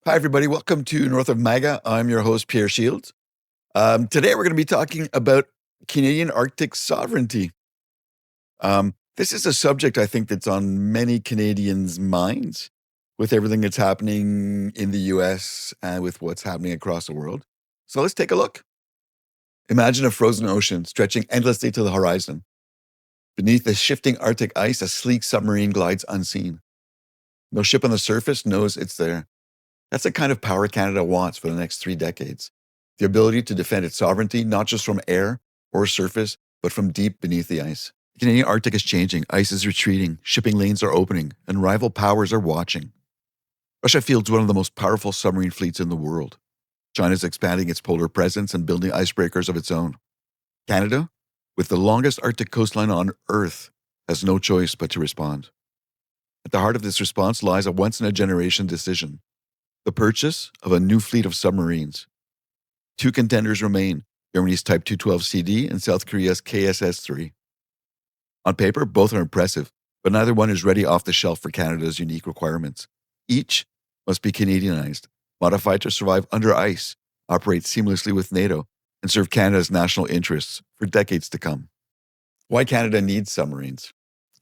Hi, everybody. Welcome to North of MAGA. I'm your host, Pierre Shields. Today, we're going to be talking about Canadian Arctic sovereignty. This is a subject I think that's on many Canadians' minds with everything that's happening in the US and with what's happening across the world. So let's take a look. Imagine a frozen ocean stretching endlessly to the horizon. Beneath the shifting Arctic ice, a sleek submarine glides unseen. No ship on the surface knows it's there. That's the kind of power Canada wants for the next 3 decades. The ability to defend its sovereignty, not just from air or surface, but from deep beneath the ice. The Canadian Arctic is changing, ice is retreating, shipping lanes are opening, and rival powers are watching. Russia fields one of the most powerful submarine fleets in the world. China is expanding its polar presence and building icebreakers of its own. Canada, with the longest Arctic coastline on Earth, has no choice but to respond. At the heart of this response lies a once-in-a-generation decision: the purchase of a new fleet of submarines. 2 contenders remain, Germany's Type 212CD and South Korea's KSS-III. On paper, both are impressive, but neither one is ready off the shelf for Canada's unique requirements. Each must be Canadianized, modified to survive under ice, operate seamlessly with NATO, and serve Canada's national interests for decades to come. Why Canada needs submarines?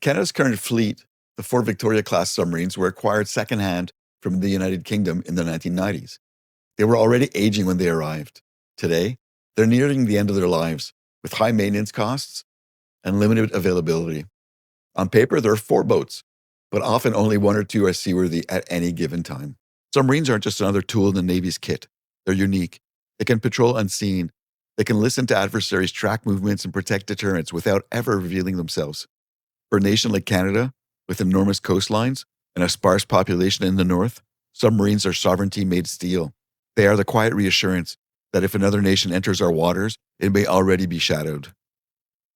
Canada's current fleet, the 4 Victoria-class submarines, were acquired secondhand from the United Kingdom in the 1990s. They were already aging when they arrived. Today, they're nearing the end of their lives, with high maintenance costs and limited availability. On paper, there are 4 boats, but often only 1 or 2 are seaworthy at any given time. Submarines aren't just another tool in the Navy's kit. They're unique. They can patrol unseen. They can listen to adversaries' track movements and protect deterrents without ever revealing themselves. For a nation like Canada, with enormous coastlines and a sparse population in the north, submarines are sovereignty made steel. They are the quiet reassurance that if another nation enters our waters, it may already be shadowed.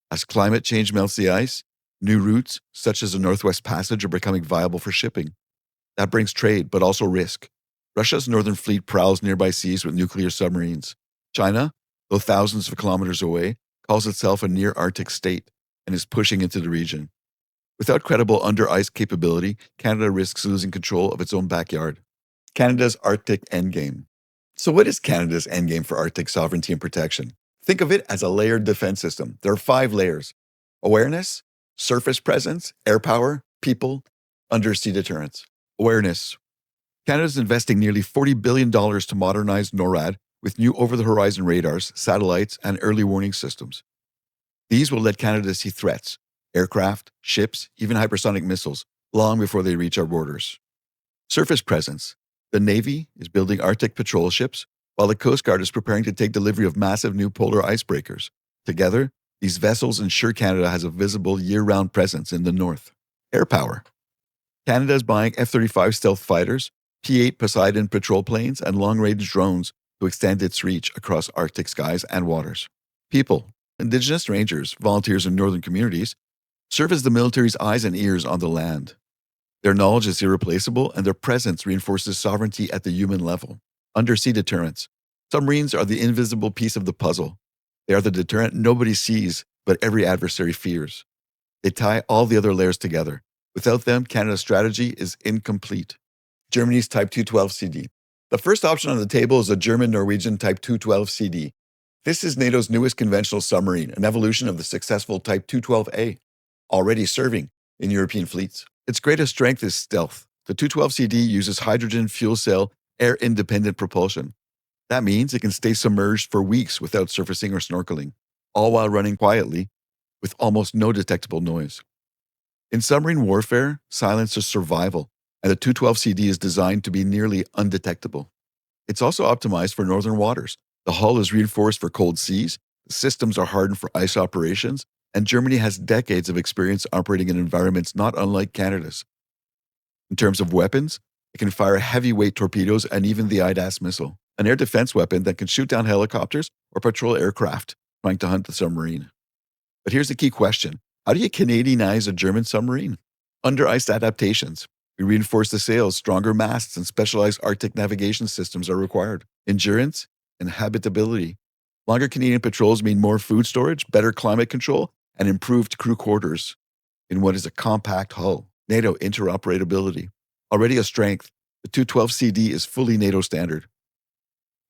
As climate change melts the ice, new routes, such as the Northwest Passage, are becoming viable for shipping. That brings trade, but also risk. Russia's northern fleet prowls nearby seas with nuclear submarines. China, though thousands of kilometers away, calls itself a near-Arctic state and is pushing into the region. Without credible under-ice capability, Canada risks losing control of its own backyard. Canada's Arctic Endgame. So what is Canada's endgame for Arctic sovereignty and protection? Think of it as a layered defense system. There are 5 layers: awareness, surface presence, air power, people, undersea deterrence. Awareness. Canada's investing nearly $40 billion to modernize NORAD with new over-the-horizon radars, satellites, and early warning systems. These will let Canada see threats: aircraft, ships, even hypersonic missiles, long before they reach our borders. Surface presence. The Navy is building Arctic patrol ships, while the Coast Guard is preparing to take delivery of massive new polar icebreakers. Together, these vessels ensure Canada has a visible year-round presence in the north. Air power. Canada is buying F-35 stealth fighters, P-8 Poseidon patrol planes, and long-range drones to extend its reach across Arctic skies and waters. People. Indigenous rangers, volunteers in northern communities, serve as the military's eyes and ears on the land. Their knowledge is irreplaceable, and their presence reinforces sovereignty at the human level. Undersea deterrence. Submarines are the invisible piece of the puzzle. They are the deterrent nobody sees, but every adversary fears. They tie all the other layers together. Without them, Canada's strategy is incomplete. Germany's Type 212CD. The first option on the table is a German-Norwegian Type 212CD. This is NATO's newest conventional submarine, an evolution of the successful Type 212A, already serving in European fleets. Its greatest strength is stealth. The 212CD uses hydrogen fuel cell air-independent propulsion. That means it can stay submerged for weeks without surfacing or snorkeling, all while running quietly with almost no detectable noise. In submarine warfare, silence is survival, and the 212CD is designed to be nearly undetectable. It's also optimized for northern waters. The hull is reinforced for cold seas, the systems are hardened for ice operations, and Germany has decades of experience operating in environments not unlike Canada's. In terms of weapons, it can fire heavyweight torpedoes and even the IDAS missile, an air defense weapon that can shoot down helicopters or patrol aircraft trying to hunt the submarine. But here's the key question: how do you Canadianize a German submarine? Under ice adaptations. We reinforce the sails, stronger masts, and specialized Arctic navigation systems are required. Endurance and habitability. Longer Canadian patrols mean more food storage, better climate control, and improved crew quarters in what is a compact hull. NATO interoperability. Already a strength, The 212CD is fully NATO standard.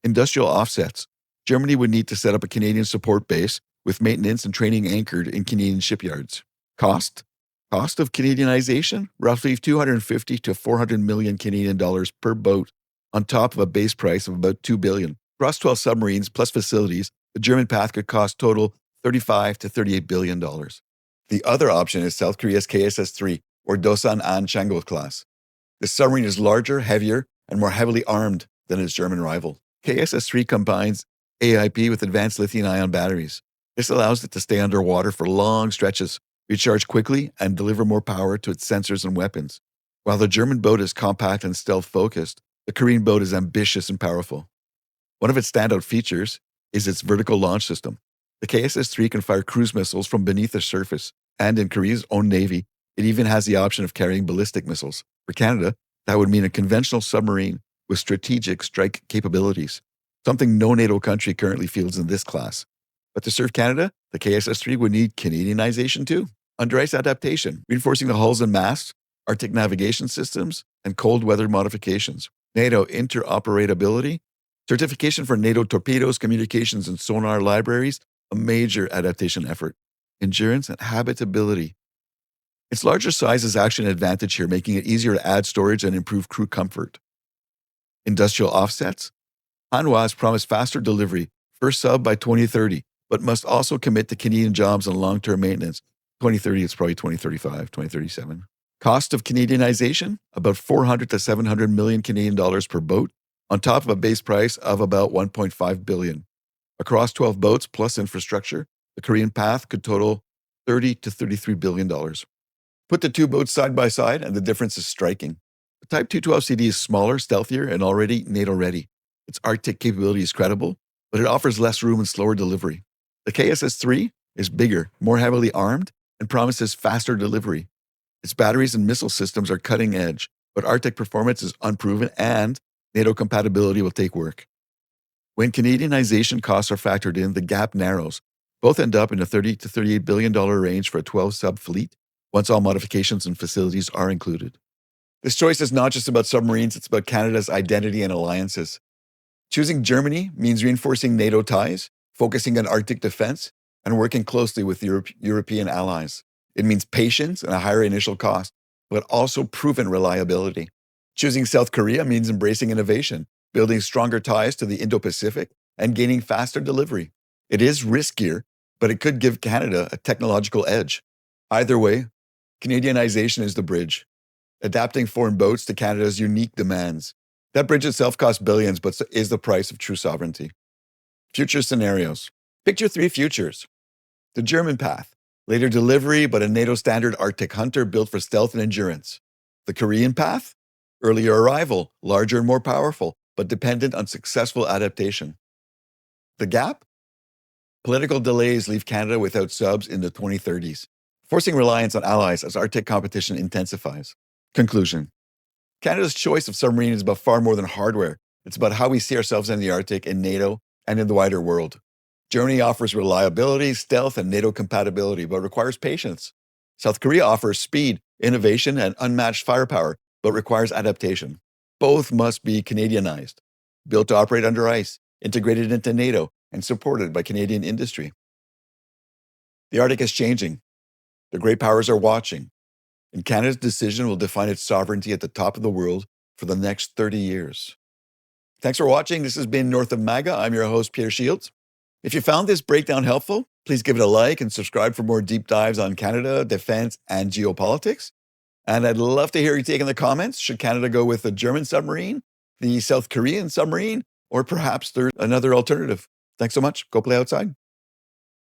Industrial offsets. Germany would need to set up a Canadian support base with maintenance and training anchored in Canadian shipyards. Cost of Canadianization, roughly 250 to 400 million Canadian dollars per boat, on top of a base price of about 2 billion. Across 12 submarines plus facilities, the German path could cost total 35 to 38 billion dollars. The other option is South Korea's KSS-III, or Dosan-an Changul class. This submarine is larger, heavier, and more heavily armed than its German rival. KSS-III combines AIP with advanced lithium-ion batteries. This allows it to stay underwater for long stretches, recharge quickly, and deliver more power to its sensors and weapons. While the German boat is compact and stealth-focused, the Korean boat is ambitious and powerful. One of its standout features is its vertical launch system. The KSS-III can fire cruise missiles from beneath the surface, and in Korea's own Navy, it even has the option of carrying ballistic missiles. For Canada, that would mean a conventional submarine with strategic strike capabilities, something no NATO country currently fields in this class. But to serve Canada, the KSS-III would need Canadianization too. Under ice adaptation, reinforcing the hulls and masts, Arctic navigation systems, and cold weather modifications. NATO interoperability, certification for NATO torpedoes, communications, and sonar libraries, a major adaptation effort. Endurance and habitability. Its larger size is actually an advantage here, making it easier to add storage and improve crew comfort. Industrial offsets. Hanwha has promised faster delivery, first sub by 2030, but must also commit to Canadian jobs and long-term maintenance. 2030, it's probably 2035, 2037. Cost of Canadianization, about 400 to 700 million Canadian dollars per boat, on top of a base price of about 1.5 billion. Across 12 boats plus infrastructure, the Korean path could total 30 to 33 billion dollars. Put the two boats side by side, and the difference is striking. The Type 212CD is smaller, stealthier, and already NATO-ready. Its Arctic capability is credible, but it offers less room and slower delivery. The KSS-III is bigger, more heavily armed, and promises faster delivery. Its batteries and missile systems are cutting edge, but Arctic performance is unproven and NATO compatibility will take work. When Canadianization costs are factored in, the gap narrows. Both end up in the $30 to $38 billion range for a 12-sub fleet, once all modifications and facilities are included. This choice is not just about submarines, it's about Canada's identity and alliances. Choosing Germany means reinforcing NATO ties, focusing on Arctic defense, and working closely with European allies. It means patience and a higher initial cost, but also proven reliability. Choosing South Korea means embracing innovation, building stronger ties to the Indo-Pacific, and gaining faster delivery. It is riskier, but it could give Canada a technological edge. Either way, Canadianization is the bridge, adapting foreign boats to Canada's unique demands. That bridge itself costs billions, but is the price of true sovereignty. Future scenarios. Picture three futures. The German path, later delivery, but a NATO standard Arctic hunter built for stealth and endurance. The Korean path, earlier arrival, larger and more powerful, but dependent on successful adaptation. The gap? Political delays leave Canada without subs in the 2030s, forcing reliance on allies as Arctic competition intensifies. Conclusion. Canada's choice of submarine is about far more than hardware. It's about how we see ourselves in the Arctic, in NATO, and in the wider world. Germany offers reliability, stealth, and NATO compatibility, but requires patience. South Korea offers speed, innovation, and unmatched firepower, but requires adaptation. Both must be Canadianized, built to operate under ice, integrated into NATO, and supported by Canadian industry. The Arctic is changing. The great powers are watching, and Canada's decision will define its sovereignty at the top of the world for the next 30 years. Thanks for watching. This has been North of MAGA. I'm your host, Pierre Shields. If you found this breakdown helpful, please give it a like and subscribe for more deep dives on Canada, defense, and geopolitics. And I'd love to hear your take in the comments. Should Canada go with the German submarine, the South Korean submarine, or perhaps there's another alternative? Thanks so much. Go play outside.